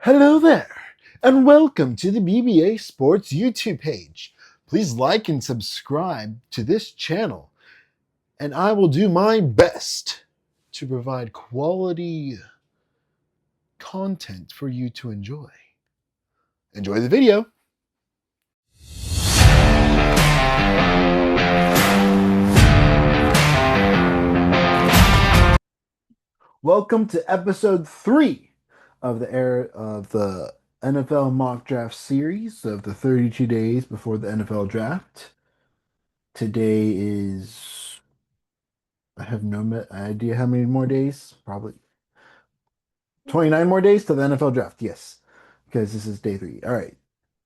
Hello there, and welcome to the BBA Sports YouTube page. Please like and subscribe to this channel, and I will do my best to provide quality content for you to enjoy. Enjoy the video. Welcome to episode 3 of the NFL mock draft series of the 32 days before the NFL draft. Today is I have no idea how many more days. Probably 29 more days to the NFL draft. Yes, because this is day 3. All right.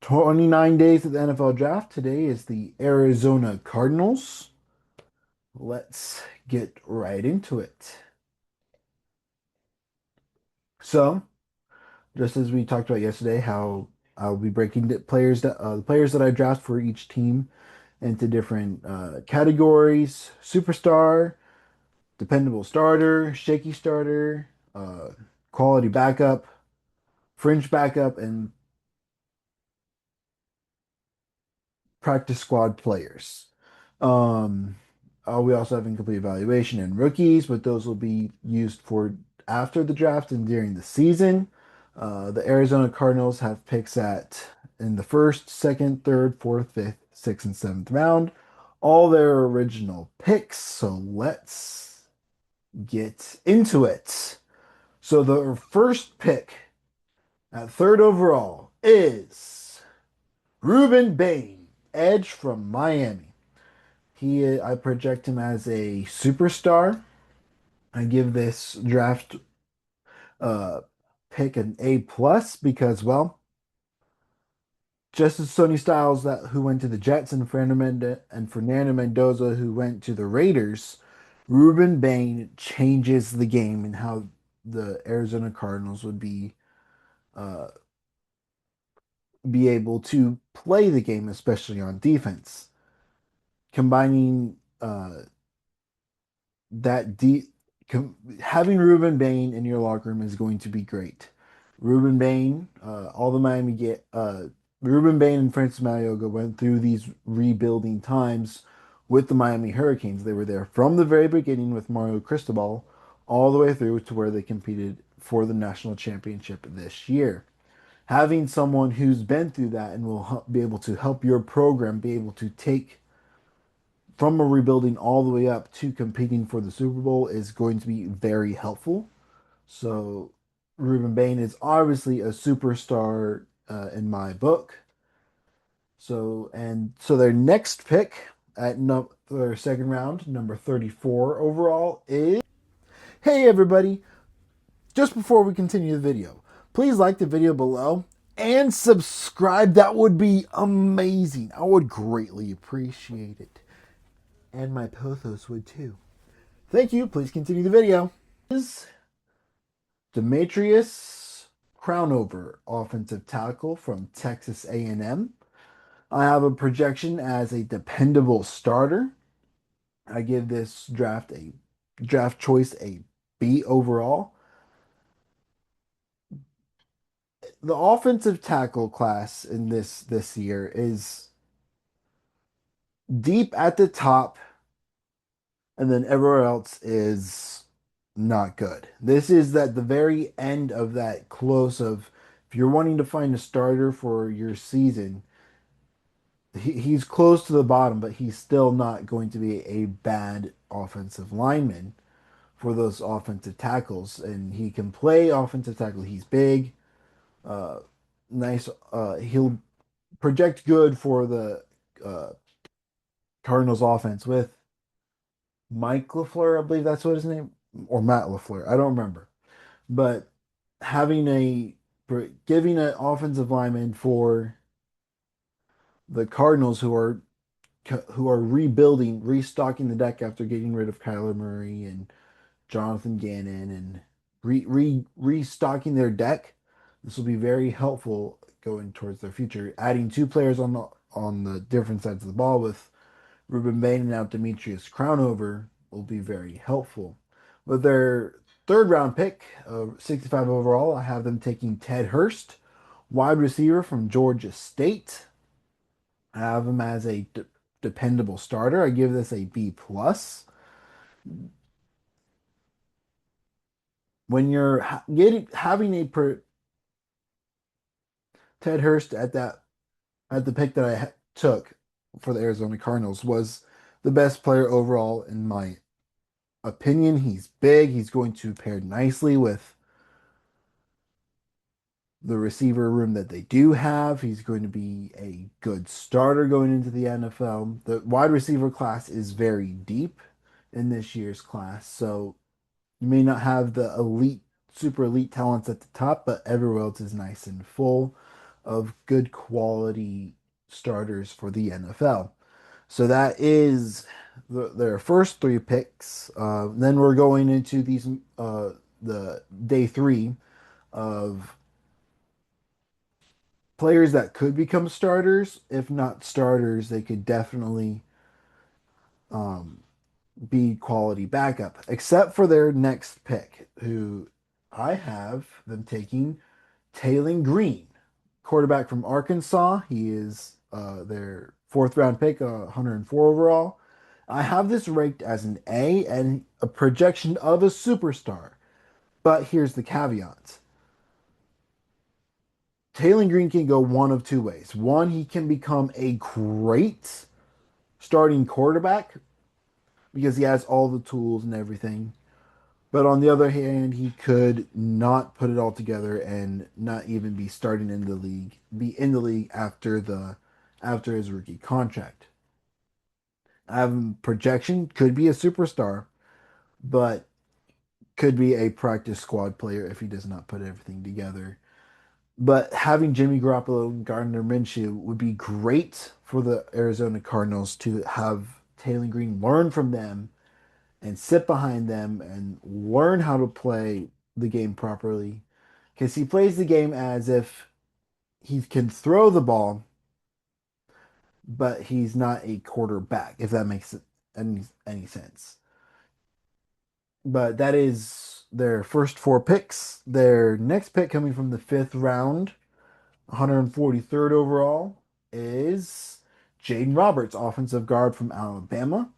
29 days to the NFL draft. Today is the Arizona Cardinals. Let's get right into it. So, just as we talked about yesterday, how I'll be breaking the players that I draft for each team into different categories: superstar, dependable starter, shaky starter, quality backup, fringe backup, and practice squad players. Um, we also have incomplete evaluation and rookies, but those will be used for after the draft and during the season. The Arizona Cardinals have picks at in the first, second, third, fourth, fifth, sixth, and seventh round. All their original picks. So let's get into it. So the first pick at third overall is Ruben Bain, edge from Miami. I project him as a superstar. I give this draft uh, pick an A plus because, well, just as Sonny Styles who went to the Jets and Fernando Mendoza who went to the Raiders, Ruben Bain changes the game and how the Arizona Cardinals would uh, be able to play the game, especially on defense. Combining that deep having Ruben Bain in your locker room is going to be great. Ruben Bain, all the Miami get Ruben Bain and Francis Malioga went through these rebuilding times with the Miami Hurricanes. They were there from the very beginning with Mario Cristobal all the way through to where they competed for the national championship this year. Having someone who's been through that and will be able to help your program be able to take from a rebuilding all the way up to competing for the Super Bowl is going to be very helpful. So Ruben Bain is obviously a superstar in my book. So their next pick at their second round, number 34 overall is Hey everybody, just before we continue the video, please like the video below and subscribe. That would be amazing. I would greatly appreciate it. And my pothos would too. Thank you. Please continue the video. Is Demetrius Crownover, offensive tackle from Texas A&M. I have a projection as a dependable starter. I give this draft choice a B overall. The offensive tackle class in this year is deep at the top, and then everywhere else is not good. This is at the very end of that close of if you're wanting to find a starter for your season, he's close to the bottom, but he's still not going to be a bad offensive lineman for those offensive tackles. And he can play offensive tackle. He's big, uh, nice. He'll project good for the uh, Cardinals offense with Mike LaFleur, I believe that's what his name, or Matt LaFleur. I don't remember. But having giving an offensive lineman for the Cardinals who are rebuilding, restocking the deck after getting rid of Kyler Murray and Jonathan Gannon and restocking their deck. This will be very helpful going towards their future. Adding two players on the different sides of the ball with Ruben Bain and now Demetrius Crownover will be very helpful. But their Third round pick, 65 overall, I have them taking Ted Hurst, wide receiver from Georgia State. I have him as a dependable starter. I give this a B plus. When you're getting having a Ted Hurst at the pick that I took for the Arizona Cardinals was the best player overall in my opinion. He's big. He's going to pair nicely with the receiver room that they do have. He's going to be a good starter going into the NFL. The wide receiver class is very deep in this year's class, so you may not have the elite, super elite talents at the top, but everywhere else is nice and full of good quality starters for the NFL. So that is their first three picks. Then we're going into the day three of players that could become starters. If not starters, they could definitely um, be quality backup, except for their next pick, who I have them taking Taylon Green, quarterback from Arkansas. He is their fourth round pick, 104 overall. I have this ranked as an A and a projection of a superstar. But here's the caveat. Taylon Green can go one of two ways. One, he can become a great starting quarterback because he has all the tools and everything. But on the other hand, he could not put it all together and not even be starting in the league, be in the league after his rookie contract. I have projection, could be a superstar, but could be a practice squad player if he does not put everything together. But having Jimmy Garoppolo and Gardner Minshew would be great for the Arizona Cardinals to have Taylor Green learn from them and sit behind them and learn how to play the game properly. Because he plays the game as if he can throw the ball, but he's not a quarterback, if that makes any sense. But that is their first four picks. Their next pick coming from the fifth round, 143rd overall, is Jaden Roberts, offensive guard from Alabama.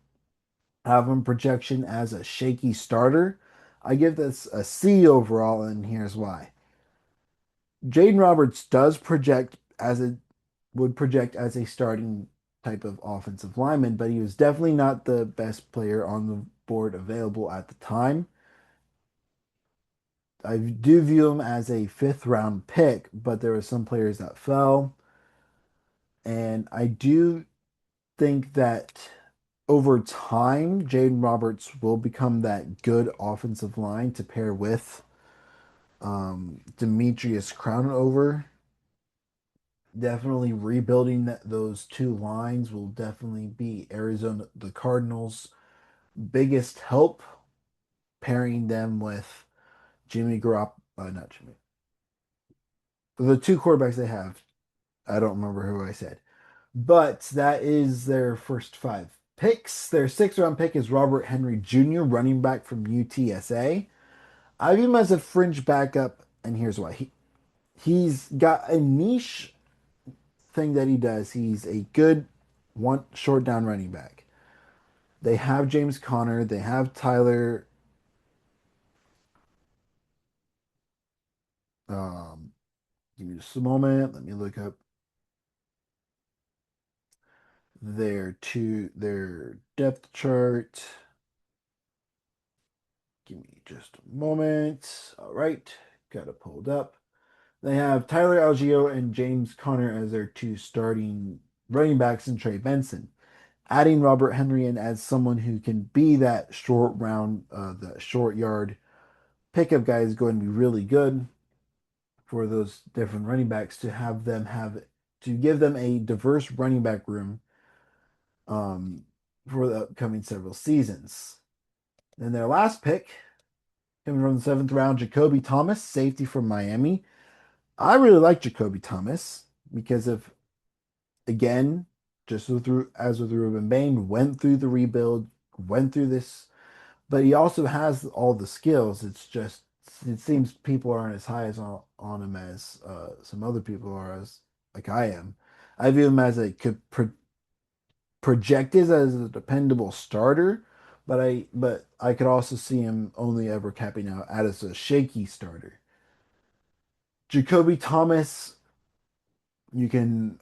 I have him projection as a shaky starter. I give this a C overall, and here's why. Jaden Roberts does project as a would project as a starting type of offensive lineman, but he was definitely not the best player on the board available at the time. I do view him as a fifth round pick, but there were some players that fell. And I do think that over time, Jaden Roberts will become that good offensive line to pair with Demetrius Crownover. Definitely rebuilding those two lines will definitely be the Cardinals' biggest help, pairing them with Jimmy Garoppolo, not Jimmy, the two quarterbacks they have. I don't remember who I said, but that is their first five picks. Their sixth round pick is Robert Henry Jr., running back from UTSA. I view him as a fringe backup, and here's why. He's got a niche thing that he does. He's a good one short down running back. They have James Conner. They have Tyler. Um, Give me just a moment. Let me look up their depth chart. Give me just a moment. All right, got it pulled up. They have Tyler Algeo and James Conner as their two starting running backs and Trey Benson. Adding Robert Henry in as someone who can be that short round, the short yard pickup guy is going to be really good for those different running backs to give them a diverse running back room um, for the upcoming several seasons. Then their last pick, coming from the seventh round, Jacoby Thomas, safety from Miami. I really like Jacoby Thomas because of, again, just as with Ruben Bain, went through the rebuild, went through this. but he also has all the skills. It's just it seems people aren't as high as on him as some other people are as like I am. I view him as a projected as a dependable starter, but I could also see him only ever capping out as a shaky starter. Jacoby Thomas, you can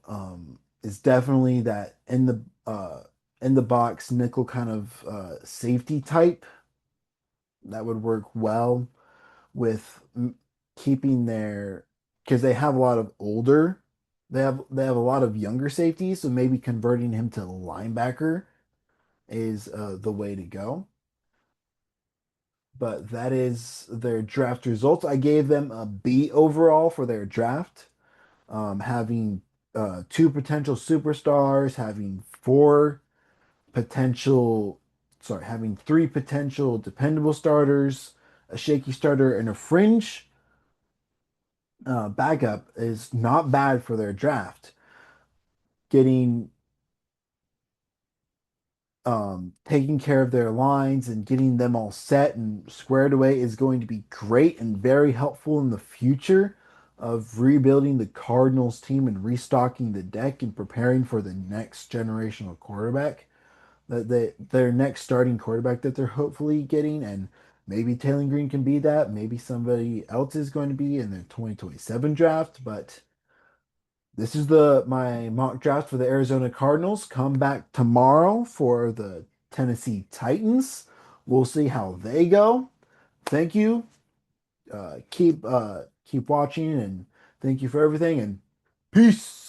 is definitely that in the box nickel kind of safety type that would work well with keeping their because they have a lot of older they have a lot of younger safeties, so maybe converting him to linebacker is the way to go. But that is their draft results. I gave them a B overall for their draft, having two potential superstars, having having three potential dependable starters, a shaky starter, and a fringe backup is not bad for their draft. Getting taking care of their lines and getting them all set and squared away is going to be great and very helpful in the future of rebuilding the Cardinals team and restocking the deck and preparing for the next generational quarterback their next starting quarterback that they're hopefully getting. And maybe Taylor Green can be that. Maybe somebody else is going to be in the 2027 draft. But this is the my mock draft for the Arizona Cardinals. Come back tomorrow for the Tennessee Titans. We'll see how they go. Thank you. Keep watching and thank you for everything and peace.